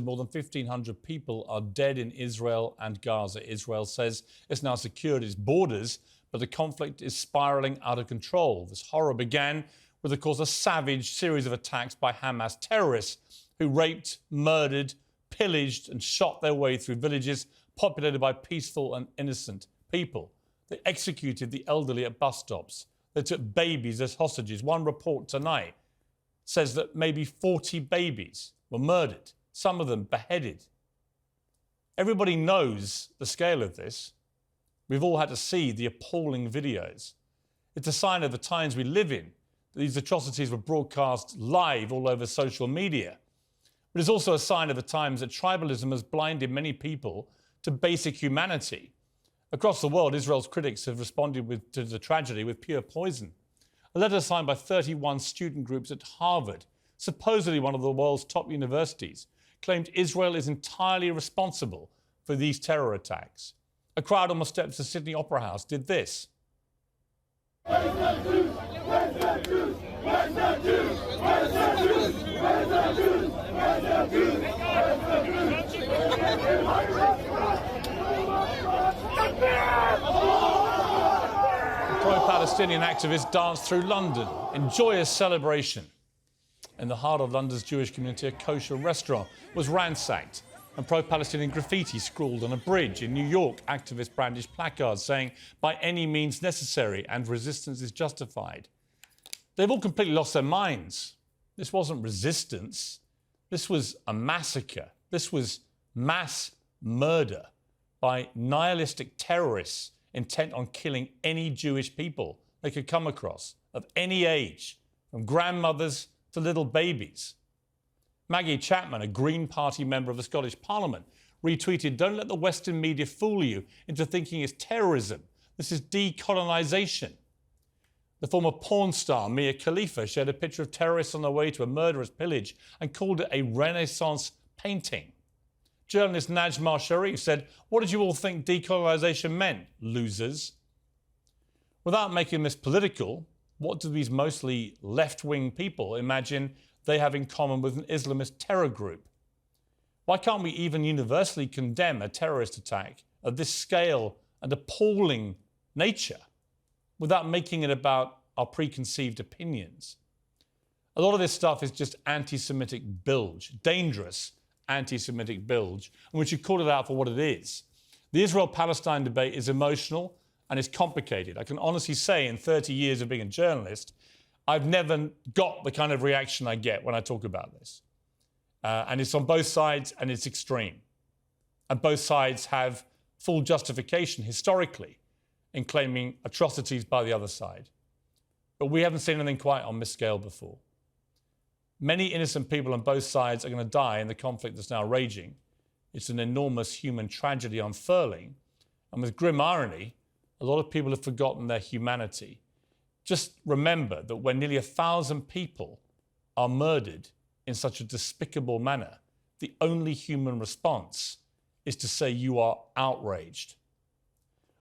More than 1,500 people are dead in Israel and Gaza. Israel says it's now secured its borders, but the conflict is spiraling out of control. This horror began with, of course, a savage series of attacks by Hamas terrorists who raped, murdered, pillaged and shot their way through villages populated by peaceful and innocent people. They executed the elderly at bus stops. They took babies as hostages. One report tonight says that maybe 40 babies were murdered, some of them beheaded. Everybody knows the scale of this. We've all had to see the appalling videos. It's a sign of the times we live in that these atrocities were broadcast live all over social media. But it's also a sign of the times that tribalism has blinded many people to basic humanity. Across the world, Israel's critics have responded to the tragedy with pure poison. A letter signed by 31 student groups at Harvard, supposedly one of the world's top universities, claimed Israel is entirely responsible for these terror attacks. A crowd on the steps of Sydney Opera House did this. Pro-Palestinian activists danced through London in joyous celebration. In the heart of London's Jewish community, a kosher restaurant was ransacked and pro-Palestinian graffiti scrawled on a bridge. In New York, activists brandished placards saying, "By any means necessary and resistance is justified." They've all completely lost their minds. This wasn't resistance. This was a massacre. This was mass murder by nihilistic terrorists intent on killing any Jewish people they could come across, of any age, from grandmothers to little babies. Maggie Chapman, a Green Party member of the Scottish Parliament, retweeted, "Don't let the Western media fool you into thinking it's terrorism. This is decolonisation." The former porn star Mia Khalifa shared a picture of terrorists on their way to a murderous pillage and called it a Renaissance painting. Journalist Najma Sharif said, "What did you all think decolonisation meant, losers?" Without making this political, what do these mostly left-wing people imagine they have in common with an Islamist terror group? Why can't we even universally condemn a terrorist attack of this scale and appalling nature without making it about our preconceived opinions? A lot of this stuff is just anti-Semitic bilge, dangerous anti-Semitic bilge, and we should call it out for what it is. The Israel-Palestine debate is emotional and it's complicated. I can honestly say in 30 years of being a journalist, I've never got the kind of reaction I get when I talk about this. And it's on both sides and it's extreme. And both sides have full justification historically in claiming atrocities by the other side. But we haven't seen anything quite on this scale before. Many innocent people on both sides are going to die in the conflict that's now raging. It's an enormous human tragedy unfurling. And with grim irony, a lot of people have forgotten their humanity. Just remember that when nearly 1,000 people are murdered in such a despicable manner, the only human response is to say you are outraged.